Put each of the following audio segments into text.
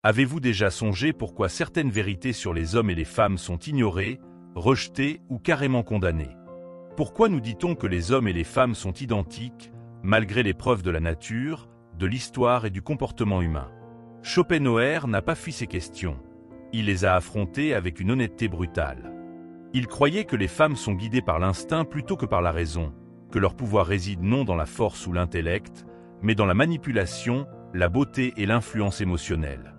Avez-vous déjà songé pourquoi certaines vérités sur les hommes et les femmes sont ignorées, rejetées ou carrément condamnées? Pourquoi nous dit-on que les hommes et les femmes sont identiques, malgré les preuves de la nature, de l'histoire et du comportement humain? Schopenhauer n'a pas fui ces questions. Il les a affrontées avec une honnêteté brutale. Il croyait que les femmes sont guidées par l'instinct plutôt que par la raison, que leur pouvoir réside non dans la force ou l'intellect, mais dans la manipulation, la beauté et l'influence émotionnelle.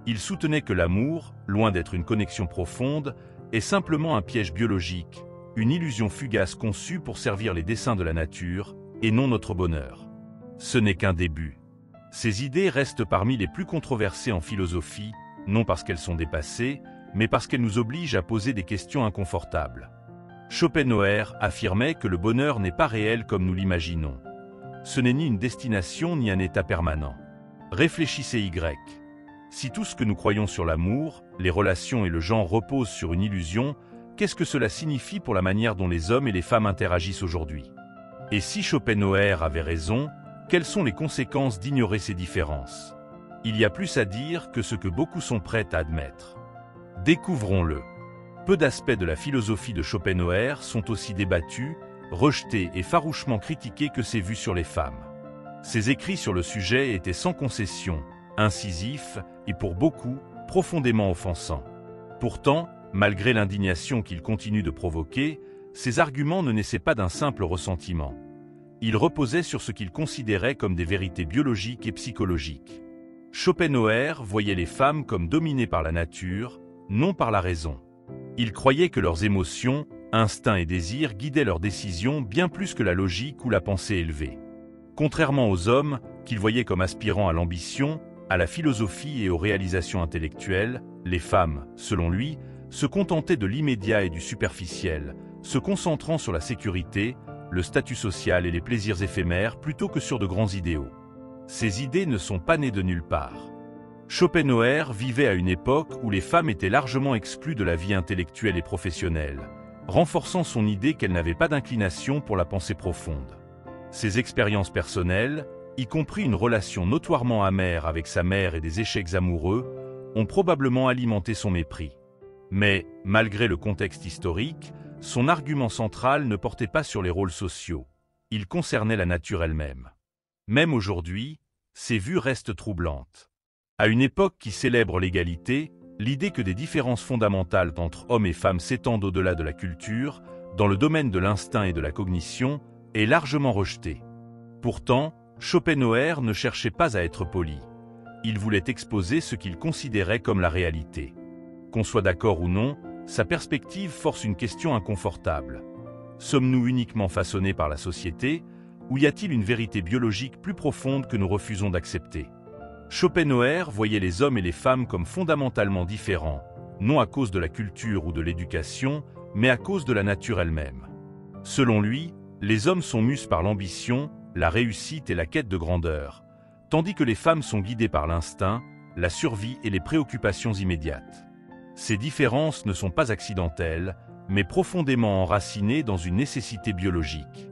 Il soutenait que l'amour, loin d'être une connexion profonde, est simplement un piège biologique, une illusion fugace conçue pour servir les desseins de la nature, et non notre bonheur. Ce n'est qu'un début. Ces idées restent parmi les plus controversées en philosophie, non parce qu'elles sont dépassées, mais parce qu'elles nous obligent à poser des questions inconfortables. Schopenhauer affirmait que le bonheur n'est pas réel comme nous l'imaginons. Ce n'est ni une destination ni un état permanent. Réfléchissez Y. Si tout ce que nous croyons sur l'amour, les relations et le genre repose sur une illusion, qu'est-ce que cela signifie pour la manière dont les hommes et les femmes interagissent aujourd'hui? Et si Schopenhauer avait raison, quelles sont les conséquences d'ignorer ces différences? Il y a plus à dire que ce que beaucoup sont prêts à admettre. Découvrons-le. Peu d'aspects de la philosophie de Schopenhauer sont aussi débattus, rejetés et farouchement critiqués que ses vues sur les femmes. Ses écrits sur le sujet étaient sans concession, incisifs et pour beaucoup, profondément offensants. Pourtant, malgré l'indignation qu'il continue de provoquer, ses arguments ne naissaient pas d'un simple ressentiment. Ils reposaient sur ce qu'il considérait comme des vérités biologiques et psychologiques. Schopenhauer voyait les femmes comme dominées par la nature, non par la raison. Il croyait que leurs émotions, instincts et désirs guidaient leurs décisions bien plus que la logique ou la pensée élevée. Contrairement aux hommes, qu'il voyait comme aspirant à l'ambition, à la philosophie et aux réalisations intellectuelles, les femmes, selon lui, se contentaient de l'immédiat et du superficiel, se concentrant sur la sécurité, le statut social et les plaisirs éphémères plutôt que sur de grands idéaux. Ces idées ne sont pas nées de nulle part. Schopenhauer vivait à une époque où les femmes étaient largement exclues de la vie intellectuelle et professionnelle, renforçant son idée qu'elles n'avaient pas d'inclination pour la pensée profonde. Ses expériences personnelles, y compris une relation notoirement amère avec sa mère et des échecs amoureux, ont probablement alimenté son mépris. Mais, malgré le contexte historique, son argument central ne portait pas sur les rôles sociaux. Il concernait la nature elle-même. Même aujourd'hui, ses vues restent troublantes. À une époque qui célèbre l'égalité, l'idée que des différences fondamentales entre hommes et femmes s'étendent au-delà de la culture, dans le domaine de l'instinct et de la cognition, est largement rejetée. Pourtant, Schopenhauer ne cherchait pas à être poli. Il voulait exposer ce qu'il considérait comme la réalité. Qu'on soit d'accord ou non, sa perspective force une question inconfortable. Sommes-nous uniquement façonnés par la société, ou y a-t-il une vérité biologique plus profonde que nous refusons d'accepter? Schopenhauer voyait les hommes et les femmes comme fondamentalement différents, non à cause de la culture ou de l'éducation, mais à cause de la nature elle-même. Selon lui, les hommes sont mus par l'ambition, la réussite et la quête de grandeur, tandis que les femmes sont guidées par l'instinct, la survie et les préoccupations immédiates. Ces différences ne sont pas accidentelles, mais profondément enracinées dans une nécessité biologique.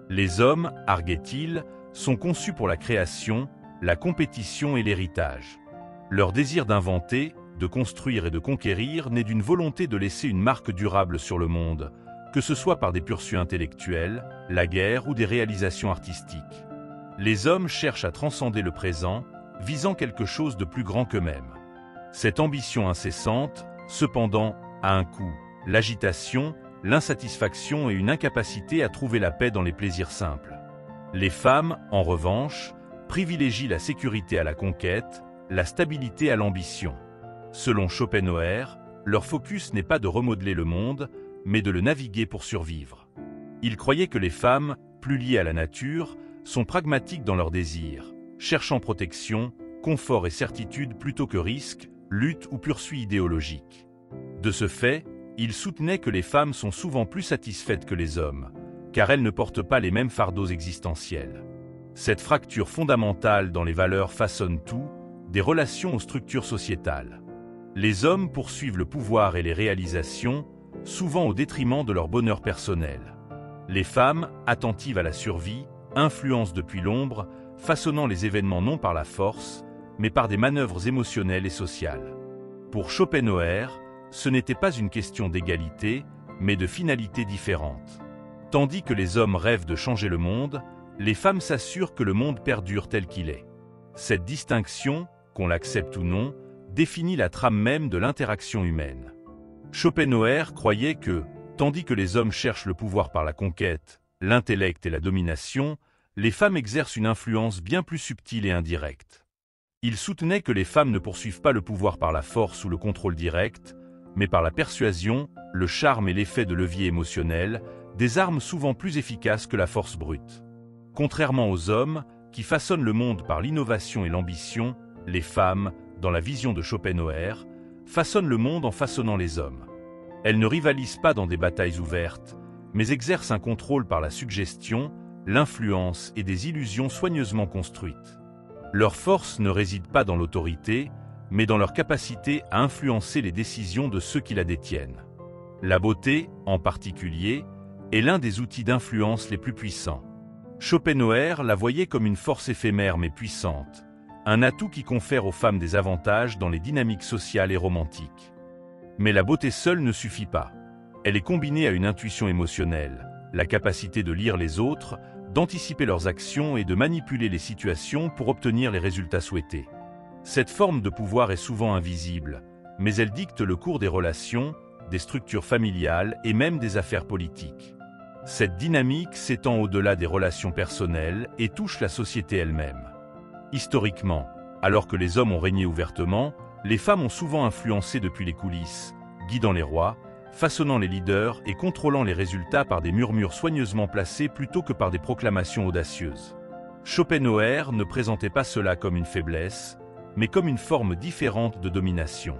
Les hommes, arguait-il, sont conçus pour la création, la compétition et l'héritage. Leur désir d'inventer, de construire et de conquérir naît d'une volonté de laisser une marque durable sur le monde, que ce soit par des pursuits intellectuels, la guerre ou des réalisations artistiques. Les hommes cherchent à transcender le présent, visant quelque chose de plus grand qu'eux-mêmes. Cette ambition incessante, cependant, a un coût, l'agitation, l'insatisfaction et une incapacité à trouver la paix dans les plaisirs simples. Les femmes, en revanche, privilégient la sécurité à la conquête, la stabilité à l'ambition. Selon Schopenhauer, leur focus n'est pas de remodeler le monde, mais de le naviguer pour survivre. Il croyait que les femmes, plus liées à la nature, sont pragmatiques dans leurs désirs, cherchant protection, confort et certitude plutôt que risque, lutte ou poursuite idéologique. De ce fait, il soutenait que les femmes sont souvent plus satisfaites que les hommes, car elles ne portent pas les mêmes fardeaux existentiels. Cette fracture fondamentale dans les valeurs façonne tout, des relations aux structures sociétales. Les hommes poursuivent le pouvoir et les réalisations, souvent au détriment de leur bonheur personnel. Les femmes, attentives à la survie, influencent depuis l'ombre, façonnant les événements non par la force, mais par des manœuvres émotionnelles et sociales. Pour Schopenhauer, ce n'était pas une question d'égalité, mais de finalité différente. Tandis que les hommes rêvent de changer le monde, les femmes s'assurent que le monde perdure tel qu'il est. Cette distinction, qu'on l'accepte ou non, définit la trame même de l'interaction humaine. Schopenhauer croyait que, tandis que les hommes cherchent le pouvoir par la conquête, l'intellect et la domination, les femmes exercent une influence bien plus subtile et indirecte. Il soutenait que les femmes ne poursuivent pas le pouvoir par la force ou le contrôle direct, mais par la persuasion, le charme et l'effet de levier émotionnel, des armes souvent plus efficaces que la force brute. Contrairement aux hommes, qui façonnent le monde par l'innovation et l'ambition, les femmes, dans la vision de Schopenhauer, façonnent le monde en façonnant les hommes. Elles ne rivalisent pas dans des batailles ouvertes, mais exercent un contrôle par la suggestion, l'influence et des illusions soigneusement construites. Leur force ne réside pas dans l'autorité, mais dans leur capacité à influencer les décisions de ceux qui la détiennent. La beauté, en particulier, est l'un des outils d'influence les plus puissants. Schopenhauer la voyait comme une force éphémère mais puissante, un atout qui confère aux femmes des avantages dans les dynamiques sociales et romantiques. Mais la beauté seule ne suffit pas. Elle est combinée à une intuition émotionnelle, la capacité de lire les autres, d'anticiper leurs actions et de manipuler les situations pour obtenir les résultats souhaités. Cette forme de pouvoir est souvent invisible, mais elle dicte le cours des relations, des structures familiales et même des affaires politiques. Cette dynamique s'étend au-delà des relations personnelles et touche la société elle-même. Historiquement, alors que les hommes ont régné ouvertement, les femmes ont souvent influencé depuis les coulisses, guidant les rois, façonnant les leaders et contrôlant les résultats par des murmures soigneusement placés plutôt que par des proclamations audacieuses. Schopenhauer ne présentait pas cela comme une faiblesse, mais comme une forme différente de domination.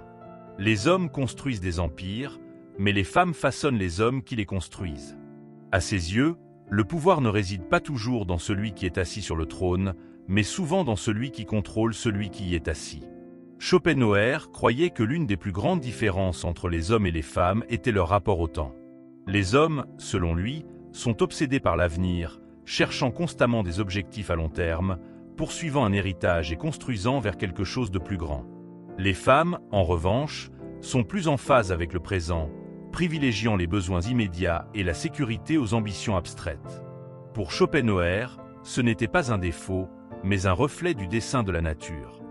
Les hommes construisent des empires, mais les femmes façonnent les hommes qui les construisent. À ses yeux, le pouvoir ne réside pas toujours dans celui qui est assis sur le trône, mais souvent dans celui qui contrôle celui qui y est assis. Schopenhauer croyait que l'une des plus grandes différences entre les hommes et les femmes était leur rapport au temps. Les hommes, selon lui, sont obsédés par l'avenir, cherchant constamment des objectifs à long terme, poursuivant un héritage et construisant vers quelque chose de plus grand. Les femmes, en revanche, sont plus en phase avec le présent, privilégiant les besoins immédiats et la sécurité aux ambitions abstraites. Pour Schopenhauer, ce n'était pas un défaut, mais un reflet du dessein de la nature.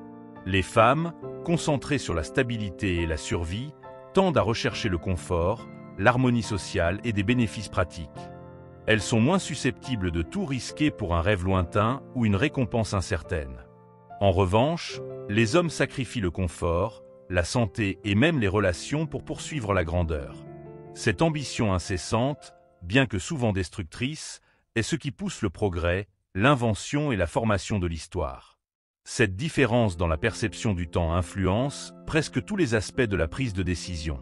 Les femmes, concentrées sur la stabilité et la survie, tendent à rechercher le confort, l'harmonie sociale et des bénéfices pratiques. Elles sont moins susceptibles de tout risquer pour un rêve lointain ou une récompense incertaine. En revanche, les hommes sacrifient le confort, la santé et même les relations pour poursuivre la grandeur. Cette ambition incessante, bien que souvent destructrice, est ce qui pousse le progrès, l'invention et la formation de l'histoire. Cette différence dans la perception du temps influence presque tous les aspects de la prise de décision.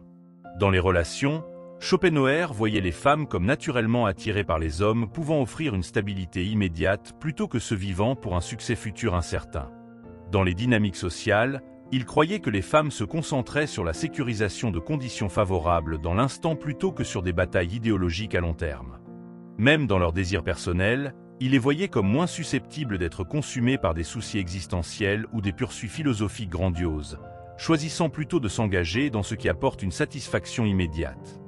Dans les relations, Schopenhauer voyait les femmes comme naturellement attirées par les hommes pouvant offrir une stabilité immédiate plutôt que ceux vivant pour un succès futur incertain. Dans les dynamiques sociales, il croyait que les femmes se concentraient sur la sécurisation de conditions favorables dans l'instant plutôt que sur des batailles idéologiques à long terme. Même dans leurs désirs personnels, il les voyait comme moins susceptibles d'être consumées par des soucis existentiels ou des poursuites philosophiques grandioses, choisissant plutôt de s'engager dans ce qui apporte une satisfaction immédiate.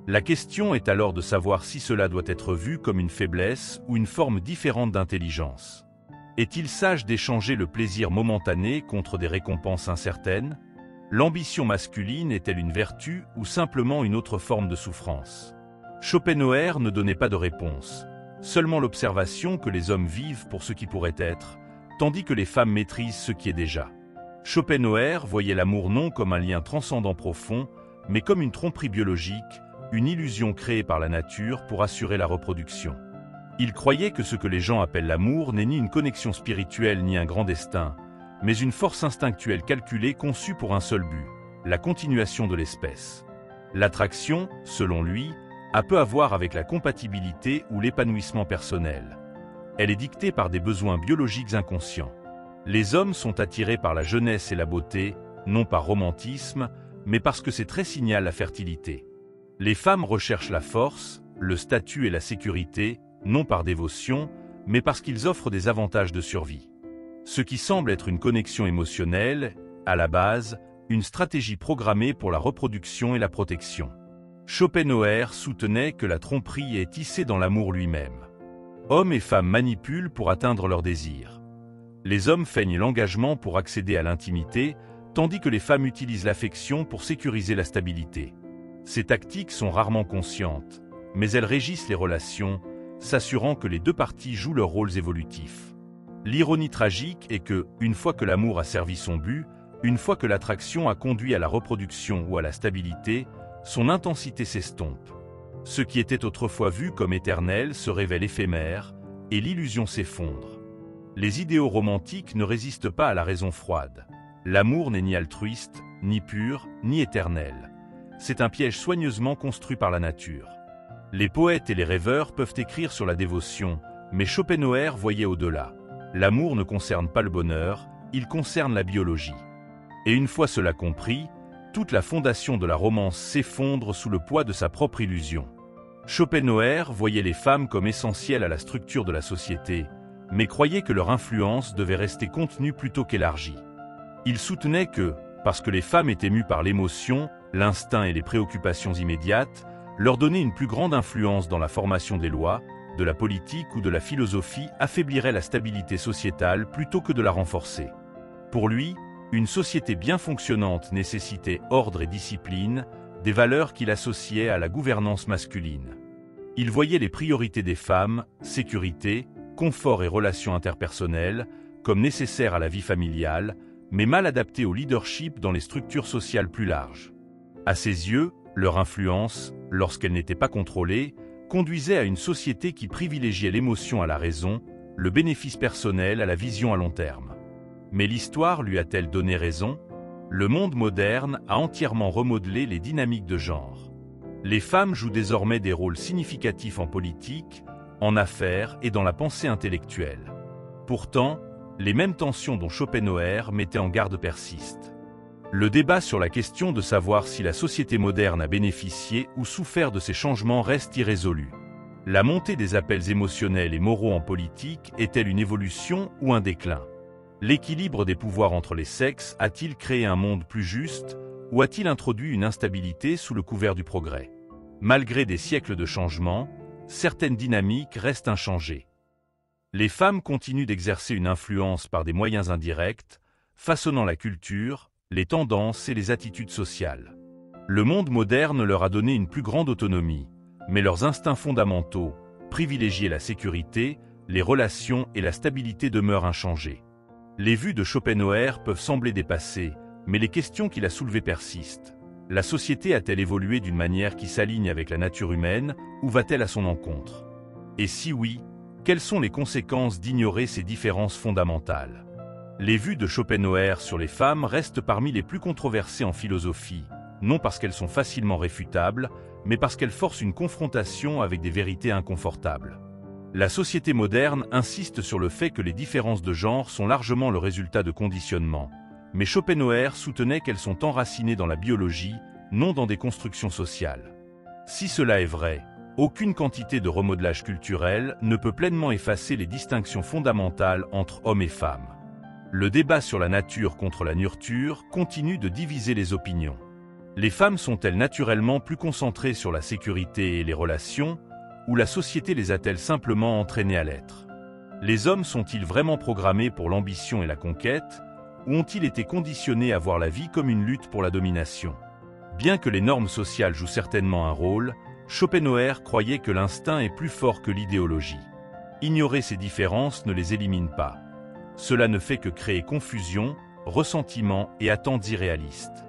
La question est alors de savoir si cela doit être vu comme une faiblesse ou une forme différente d'intelligence. Est-il sage d'échanger le plaisir momentané contre des récompenses incertaines? L'ambition masculine est-elle une vertu ou simplement une autre forme de souffrance? Schopenhauer ne donnait pas de réponse, seulement l'observation que les hommes vivent pour ce qui pourrait être, tandis que les femmes maîtrisent ce qui est déjà. Schopenhauer voyait l'amour non comme un lien transcendant profond, mais comme une tromperie biologique, une illusion créée par la nature pour assurer la reproduction. Il croyait que ce que les gens appellent l'amour n'est ni une connexion spirituelle ni un grand destin, mais une force instinctuelle calculée conçue pour un seul but, la continuation de l'espèce. L'attraction, selon lui, a peu à voir avec la compatibilité ou l'épanouissement personnel. Elle est dictée par des besoins biologiques inconscients. Les hommes sont attirés par la jeunesse et la beauté, non par romantisme, mais parce que ces traits signalent la fertilité. Les femmes recherchent la force, le statut et la sécurité, non par dévotion, mais parce qu'ils offrent des avantages de survie. Ce qui semble être une connexion émotionnelle, à la base, une stratégie programmée pour la reproduction et la protection. Schopenhauer soutenait que la tromperie est tissée dans l'amour lui-même. Hommes et femmes manipulent pour atteindre leurs désirs. Les hommes feignent l'engagement pour accéder à l'intimité, tandis que les femmes utilisent l'affection pour sécuriser la stabilité. Ces tactiques sont rarement conscientes, mais elles régissent les relations, s'assurant que les deux parties jouent leurs rôles évolutifs. L'ironie tragique est que, une fois que l'amour a servi son but, une fois que l'attraction a conduit à la reproduction ou à la stabilité, son intensité s'estompe. Ce qui était autrefois vu comme éternel se révèle éphémère, et l'illusion s'effondre. Les idéaux romantiques ne résistent pas à la raison froide. L'amour n'est ni altruiste, ni pur, ni éternel. C'est un piège soigneusement construit par la nature. Les poètes et les rêveurs peuvent écrire sur la dévotion, mais Schopenhauer voyait au-delà. L'amour ne concerne pas le bonheur, il concerne la biologie. Et une fois cela compris, toute la fondation de la romance s'effondre sous le poids de sa propre illusion. Schopenhauer voyait les femmes comme essentielles à la structure de la société, mais croyait que leur influence devait rester contenue plutôt qu'élargie. Il soutenait que, parce que les femmes étaient mues par l'émotion, l'instinct et les préoccupations immédiates, leur donner une plus grande influence dans la formation des lois, de la politique ou de la philosophie affaiblirait la stabilité sociétale plutôt que de la renforcer. Pour lui, une société bien fonctionnante nécessitait ordre et discipline, des valeurs qu'il associait à la gouvernance masculine. Il voyait les priorités des femmes, sécurité, confort et relations interpersonnelles, comme nécessaires à la vie familiale, mais mal adaptées au leadership dans les structures sociales plus larges. À ses yeux, leur influence, lorsqu'elle n'était pas contrôlée, conduisait à une société qui privilégiait l'émotion à la raison, le bénéfice personnel à la vision à long terme. Mais l'histoire lui a-t-elle donné raison? Le monde moderne a entièrement remodelé les dynamiques de genre. Les femmes jouent désormais des rôles significatifs en politique, en affaires et dans la pensée intellectuelle. Pourtant, les mêmes tensions dont Schopenhauer mettait en garde persistent. Le débat sur la question de savoir si la société moderne a bénéficié ou souffert de ces changements reste irrésolu. La montée des appels émotionnels et moraux en politique est-elle une évolution ou un déclin? L'équilibre des pouvoirs entre les sexes a-t-il créé un monde plus juste ou a-t-il introduit une instabilité sous le couvert du progrès? Malgré des siècles de changements, certaines dynamiques restent inchangées. Les femmes continuent d'exercer une influence par des moyens indirects, façonnant la culture, les tendances et les attitudes sociales. Le monde moderne leur a donné une plus grande autonomie, mais leurs instincts fondamentaux, privilégier la sécurité, les relations et la stabilité demeurent inchangés. Les vues de Schopenhauer peuvent sembler dépassées, mais les questions qu'il a soulevées persistent. La société a-t-elle évolué d'une manière qui s'aligne avec la nature humaine, ou va-t-elle à son encontre? Et si oui, quelles sont les conséquences d'ignorer ces différences fondamentales? Les vues de Schopenhauer sur les femmes restent parmi les plus controversées en philosophie, non parce qu'elles sont facilement réfutables, mais parce qu'elles forcent une confrontation avec des vérités inconfortables. La société moderne insiste sur le fait que les différences de genre sont largement le résultat de conditionnements, mais Schopenhauer soutenait qu'elles sont enracinées dans la biologie, non dans des constructions sociales. Si cela est vrai, aucune quantité de remodelage culturel ne peut pleinement effacer les distinctions fondamentales entre hommes et femmes. Le débat sur la nature contre la nurture continue de diviser les opinions. Les femmes sont-elles naturellement plus concentrées sur la sécurité et les relations, ou la société les a-t-elle simplement entraînées à l'être? Les hommes sont-ils vraiment programmés pour l'ambition et la conquête, ou ont-ils été conditionnés à voir la vie comme une lutte pour la domination? Bien que les normes sociales jouent certainement un rôle, Schopenhauer croyait que l'instinct est plus fort que l'idéologie. Ignorer ces différences ne les élimine pas. Cela ne fait que créer confusion, ressentiment et attentes irréalistes.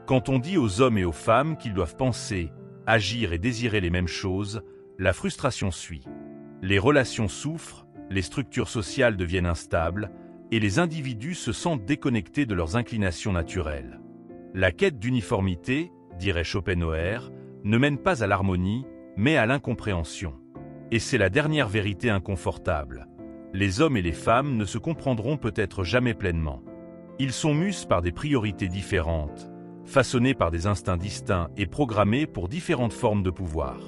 Quand on dit aux hommes et aux femmes qu'ils doivent penser, agir et désirer les mêmes choses, la frustration suit. Les relations souffrent, les structures sociales deviennent instables, et les individus se sentent déconnectés de leurs inclinations naturelles. La quête d'uniformité, dirait Schopenhauer, ne mène pas à l'harmonie, mais à l'incompréhension. Et c'est la dernière vérité inconfortable. Les hommes et les femmes ne se comprendront peut-être jamais pleinement. Ils sont mus par des priorités différentes, façonnés par des instincts distincts et programmés pour différentes formes de pouvoir.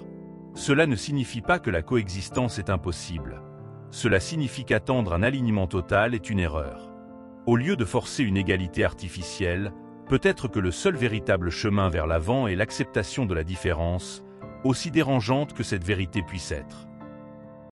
Cela ne signifie pas que la coexistence est impossible. Cela signifie qu'attendre un alignement total est une erreur. Au lieu de forcer une égalité artificielle, peut-être que le seul véritable chemin vers l'avant est l'acceptation de la différence, aussi dérangeante que cette vérité puisse être.